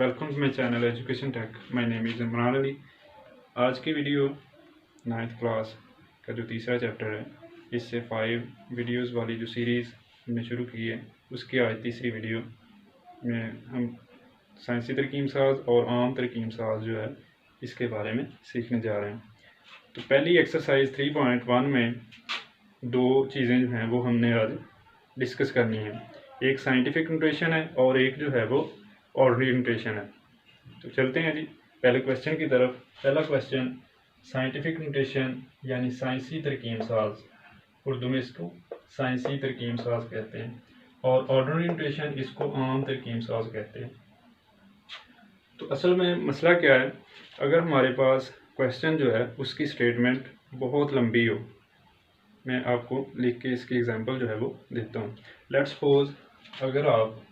Welcome to my channel education tech. My name is Imran Ali. आज की video 9th class का जो तीसरा चैप्टर है, इससे 5 वीडियोस वाली जो सीरीज़ हमने शुरू की है, उसकी आज तीसरी वीडियो में हम साइंसी तरकीब साज और आम तरकीब साज जो है इसके बारे में सीखने जा रहे हैं। तो पहली एक्सरसाइज 3.1 में दो चीज़ें जो हैं वो हमने आज डिस्कस करनी है। एक साइंटिफिक नोटेशन है और एक जो है वो ऑर्डनरी नोटेशन है। तो चलते हैं जी पहले क्वेश्चन की तरफ। पहला क्वेश्चन, साइंटिफिक नोटेशन यानी साइंसी तरकीब साज, उर्दू में इसको साइंसी तरकीब साज कहते हैं, और ऑर्डनरी नोटेशन इसको आम तरकीब साज कहते हैं। तो असल में मसला क्या है, अगर हमारे पास क्वेश्चन जो है उसकी स्टेटमेंट बहुत लंबी हो, मैं आपको लिख के इसकी एग्जांपल जो है वो देता हूँ। लेट्स सपोज अगर आप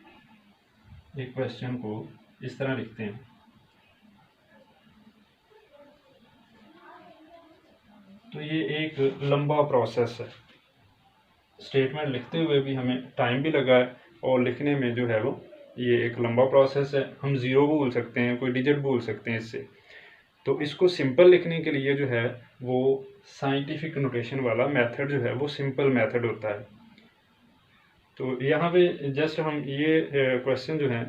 एक क्वेश्चन को इस तरह लिखते हैं, तो ये एक लंबा प्रोसेस है। स्टेटमेंट लिखते हुए भी हमें टाइम भी लगा है और लिखने में जो है वो ये एक लंबा प्रोसेस है। हम ज़ीरो बोल सकते हैं, कोई डिजिट बोल सकते हैं इससे। तो इसको सिंपल लिखने के लिए जो है वो साइंटिफिक नोटेशन वाला मेथड जो है वो सिंपल मेथड होता है। तो यहाँ पे जस्ट हम ये क्वेश्चन जो है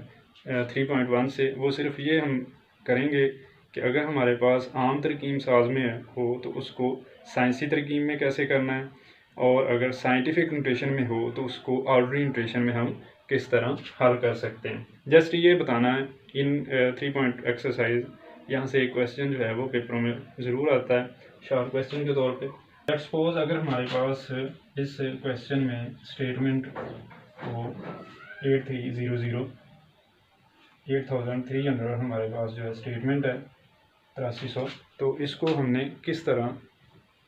3.1 से वो सिर्फ ये हम करेंगे कि अगर हमारे पास आम तरकीब साज में हो तो उसको साइंसी तरकीब में कैसे करना है, और अगर साइंटिफिक नोटेशन में हो तो उसको ऑर्डनरी नोटेशन में हम किस तरह हल कर सकते हैं। जस्ट ये बताना है इन 3 पॉइंट एक्सरसाइज। यहाँ से एक क्वेश्चन जो है वो पेपरों में ज़रूर आता है शॉर्ट क्वेश्चन के तौर पे। लेट्स सपोज अगर हमारे पास इस क्वेश्चन में स्टेटमेंट को 8300 हमारे पास जो है स्टेटमेंट है 8300, तो इसको हमने किस तरह,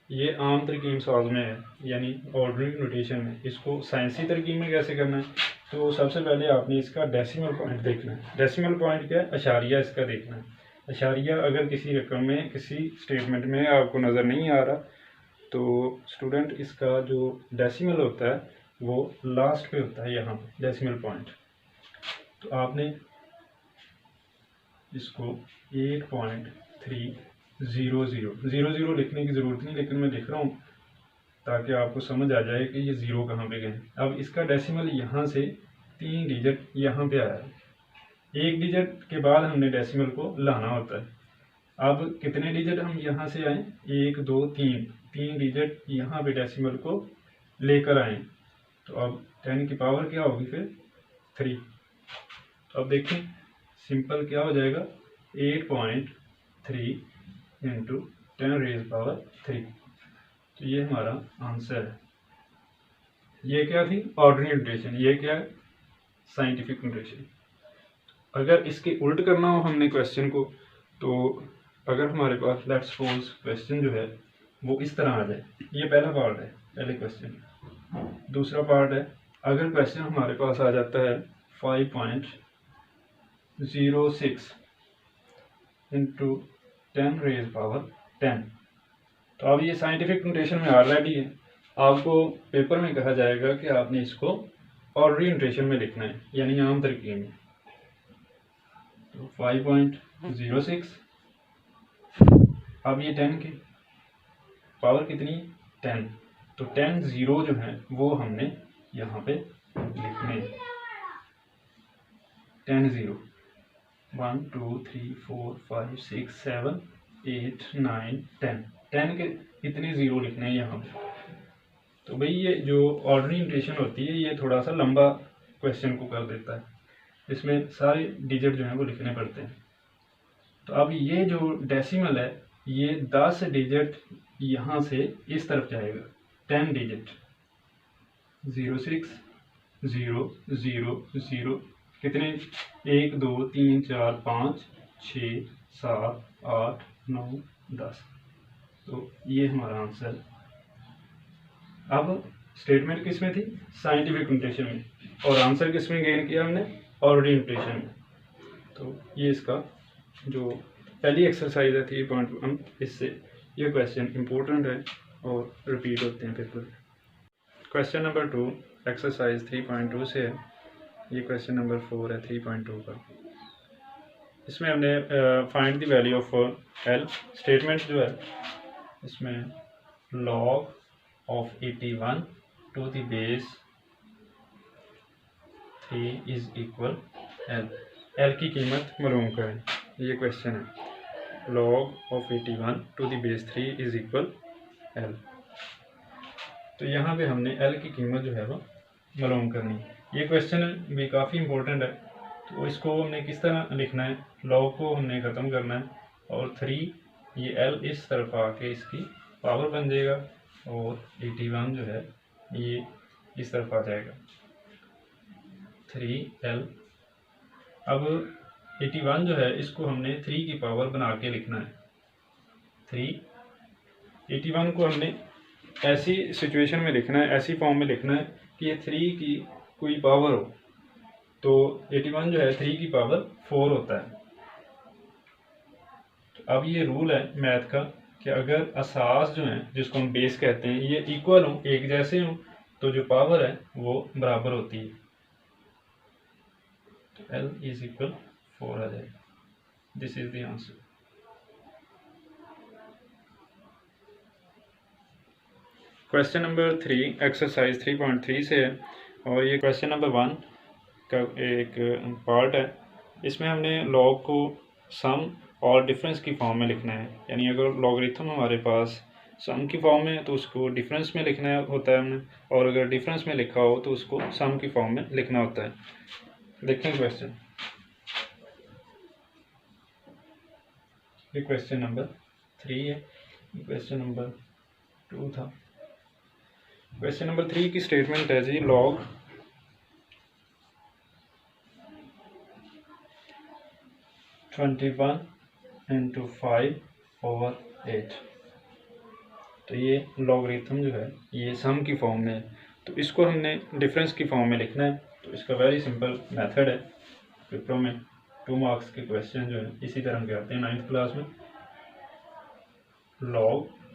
ये आम तरकीब साज में है यानी ऑर्डनरी नोटेशन में, इसको साइंसी तरकीब में कैसे करना है। तो सबसे पहले आपने इसका डेसिमल पॉइंट देखना है। डेसिमल पॉइंट क्या है? अशारिया इसका देखना है। अशारिया अगर किसी रकम में, किसी स्टेटमेंट में आपको नज़र नहीं आ रहा तो स्टूडेंट इसका जो डेसिमल होता है वो लास्ट पे होता है, यहाँ डेसिमल पॉइंट। तो आपने इसको 8.300 लिखने की ज़रूरत नहीं, लेकिन मैं लिख रहा हूँ ताकि आपको समझ आ जाए कि ये ज़ीरो कहाँ पे गए। अब इसका डेसिमल यहाँ से 3 डिजिट यहाँ पे आया है, एक डिजिट के बाद हमने डेसिमल को लाना होता है। अब कितने डिजिट हम यहाँ से आए? 1 2 3 डिजिट यहाँ पे डेसिमल को लेकर आए। तो अब 10 की पावर क्या होगी फिर? 3। तो अब देखें सिंपल क्या हो जाएगा, 8.3 इंटू 10⁻³ तो ये हमारा आंसर है। ये क्या थी? Ordinary notation. ये क्या है? Scientific notation. अगर इसके उल्ट करना हो हमने क्वेश्चन को, तो अगर हमारे पास लेट्स सपोज क्वेश्चन जो है वो इस तरह आ जाए, ये पहला पार्ट है, पहले क्वेश्चन। दूसरा पार्ट है, अगर क्वेश्चन हमारे पास आ जाता है 5.06 इंटू 10⁻10, तो अब ये साइंटिफिक नोटेशन में ऑलरेडी है। आपको पेपर में कहा जाएगा कि आपने इसको ऑर्डनरी नोटेशन में लिखना है यानी आम तरकीब में। तो 5.06, अब ये 10 की पावर कितनी? 10। तो 10 ज़ीरो जो है वो हमने यहाँ पे लिखने, 10 ज़ीरो, 1 2 3 4 5 6 7 8 9 10 के इतने ज़ीरो लिखने हैं यहाँ पे। तो भाई ये जो ऑर्डनरी नोटेशन होती है ये थोड़ा सा लंबा क्वेश्चन को कर देता है, इसमें सारे डिजिट जो हैं वो लिखने पड़ते हैं। तो अब ये जो डेसिमल है ये 10 डिजिट यहाँ से इस तरफ जाएगा, 10 डिजिट, 06 0 0 0 कितने? 1 2 3 4 5 6 7 8 9 10। तो ये हमारा आंसर। अब स्टेटमेंट किस में थी? साइंटिफिक नोटेशन में। और आंसर किस में गेन किया हमने? ऑर्डनरी नोटेशन में। तो ये इसका जो पहली एक्सरसाइज है 3.1, इससे ये क्वेश्चन इंपॉर्टेंट है और रिपीट होते हैं पेपर। क्वेश्चन नंबर 2 एक्सरसाइज 3.2 से है। ये क्वेश्चन नंबर 4 है 3.2 का। इसमें हमने find the value of L. Statement जो है इसमें log of 81 to the base 3 is equal L. L की कीमत मालूम करें, ये क्वेश्चन है। Log of 81 to the base 3 is equal L. तो यहाँ पे हमने एल की कीमत जो है वो मालूम करनी है। ये क्वेश्चन भी काफ़ी इंपॉर्टेंट है। तो इसको हमने किस तरह लिखना है, लॉग को हमने ख़त्म करना है और 3 ये एल इस तरफ आके इसकी पावर बन जाएगा और 81 जो है ये इस तरफ आ जाएगा 3L। अब 81 जो है इसको हमने 3 की पावर बना के लिखना है। 81 को हमने ऐसी सिचुएशन में लिखना है, ऐसी फॉर्म में लिखना है कि ये 3 की कोई पावर हो। तो 81 जो है 3 की पावर 4 होता है। तो अब ये रूल है मैथ का कि अगर असास जो है जिसको हम बेस कहते हैं ये इक्वल हों, एक जैसे हों, तो जो पावर है वो बराबर होती है। तो L इज इक्वल 4 आ जाएगा। This is the answer. Question number 3 exercise 3.3 से है और ये क्वेश्चन नंबर 1 का एक पार्ट है। इसमें हमने लॉग को सम और डिफरेंस की फॉर्म में लिखना है। यानी अगर लॉगरिथम हमारे पास सम की फॉर्म में है तो उसको डिफरेंस में लिखना होता है हमने, और अगर डिफरेंस में लिखा हो तो उसको सम की फॉर्म में लिखना होता है। देखें क्वेश्चन, ये क्वेश्चन नंबर 3 है, क्वेश्चन नंबर 2 था। क्वेश्चन नंबर 3 की स्टेटमेंट है जी लॉग (21 × 5/8)। तो ये लॉगरिथम जो है ये सम की फॉर्म में है, तो इसको हमने डिफरेंस की फॉर्म में लिखना है। तो इसका वेरी सिंपल मेथड है। पेपरों में 2 मार्क्स के क्वेश्चन जो है इसी तरह के आते हैं 9th क्लास में।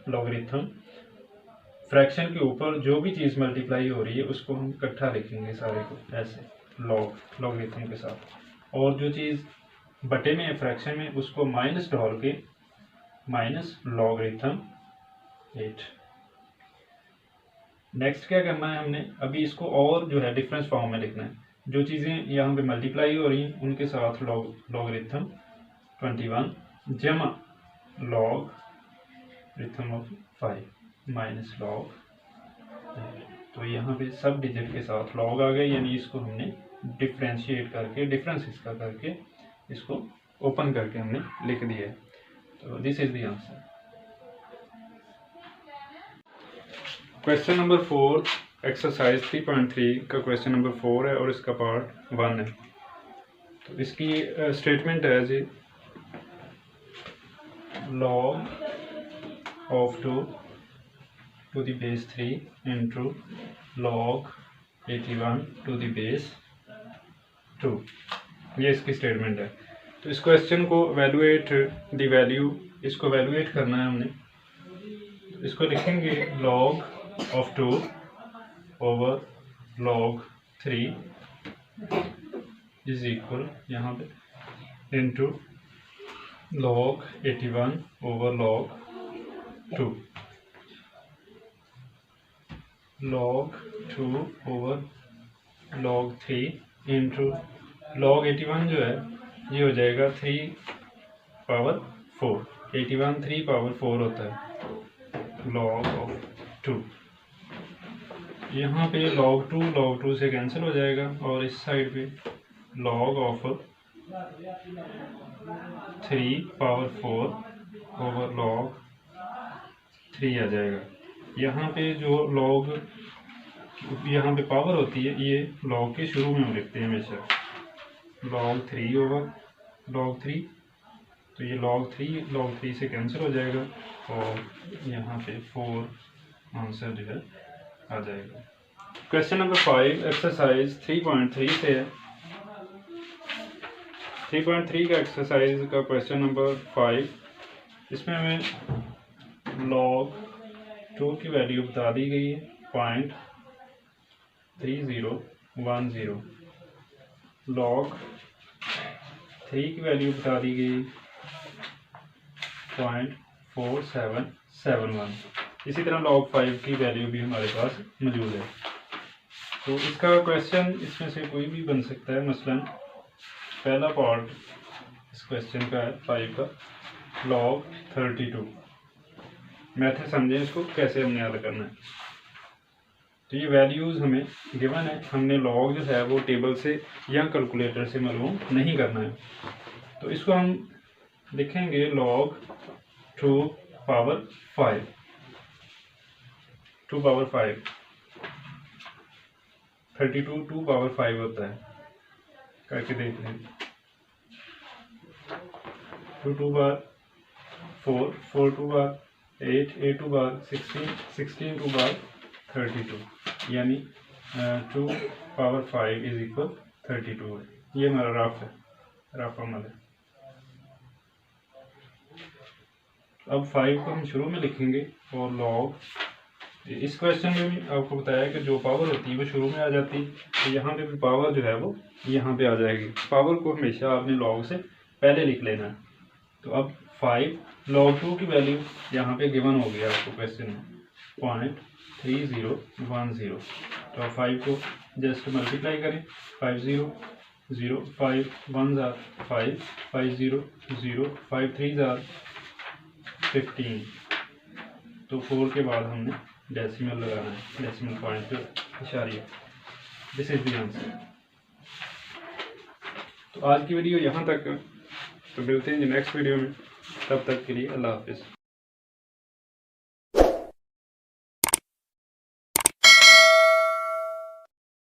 लॉगरिथम फ्रैक्शन के ऊपर जो भी चीज़ मल्टीप्लाई हो रही है उसको हम इकट्ठा लिखेंगे सारे को ऐसे लॉगरिथम के साथ, और जो चीज़ बटे में है फ्रैक्शन में उसको माइनस डाल के माइनस लॉगरिथम 8। नेक्स्ट क्या करना है हमने, अभी इसको और जो है डिफरेंस फॉर्म में लिखना है। जो चीज़ें यहाँ पे मल्टीप्लाई हो रही हैं उनके साथ लॉगरिथम 21 जमा लॉगरिथम ऑफ 5 माइनस लॉग। तो यहाँ पे सब डिजिट के साथ लॉग आ गए, यानी इसको हमने डिफ्रेंशिएट करके डिफरेंस इसका करके इसको ओपन करके हमने लिख दिया है। तो this is the answer. Question number 4 exercise 3.3 का क्वेश्चन नंबर 4 है और इसका पार्ट 1 है। तो इसकी स्टेटमेंट है जी log of 2 to the base 3 into log 81 to the base 2। ये इसकी स्टेटमेंट है। तो इस क्वेश्चन को वैल्यूएट द वैल्यू, इसको वैल्यूएट करना है हमने। तो इसको लिखेंगे log of 2 over log 3 is equal यहाँ पे into log 81 over log 2, log 2 over log 3 into log 81 जो है ये हो जाएगा 3 पावर 4। 81 3 पावर 4 होता है लॉग ऑफ 2। यहाँ पे लॉग 2 से कैंसिल हो जाएगा और इस साइड पे log of 3 power 4 over log 3 आ जाएगा। यहाँ पे जो लॉग यहाँ पे पावर होती है ये लॉग के शुरू में हम लिखते हैं हमेशा लॉग 3 ओवर लॉग 3। तो ये लॉग 3 से कैंसिल हो जाएगा और यहाँ पे 4 आंसर जो है आ जाएगा। क्वेश्चन नंबर 5 एक्सरसाइज 3.3 से है। 3.3 का एक्सरसाइज का क्वेश्चन नंबर 5, इसमें हमें लॉग 2 की वैल्यू बता दी गई है 0.3010, लॉग 3 की वैल्यू बता दी गई 0.4771। इसी तरह log 5 की वैल्यू भी हमारे पास मौजूद है। तो इसका क्वेश्चन इसमें से कोई भी बन सकता है। मसलन पहला पार्ट इस क्वेश्चन का है 5 का log 32। मैथड समझें इसको कैसे हमने हल करना है। तो ये वैल्यूज़ हमें गिवन है, हमने log जो है वो टेबल से या कैलकुलेटर से मालूम नहीं करना है। तो इसको हम लिखेंगे log 2 पावर 5 2 पावर 5 32 2 पावर 5 होता है। करके देख लें। 2 2 बार 4 4 2 बार 8 8 2 बार 16 16 2 बार 32 यानी 2 पावर 5 इज इक्वल 32 है। ये हमारा रफ अमल है। अब 5 को हम शुरू में लिखेंगे और log इस क्वेश्चन में भी आपको बताया कि जो पावर होती है वो शुरू में आ जाती है, तो यहाँ पे भी पावर जो है वो यहाँ पे आ जाएगी। पावर को हमेशा आपने log से पहले लिख लेना है। तो अब 5 log 2 की वैल्यू यहाँ पे गिवन हो गया आपको क्वेश्चन में 0.3010। तो अब 5 को जस्ट मल्टीप्लाई करें 5 0 0 5 1 जार 5 5 0 0 5 3 जार 15। तो 4 के बाद हमने डेसिमल लगाना है, डेसिमल पॉइंट पे इशारिया। This is the answer. तो आज की वीडियो यहाँ तक। तो मिलते हैं नेक्स्ट वीडियो में, तब तक के लिए अल्लाह हाफिज़।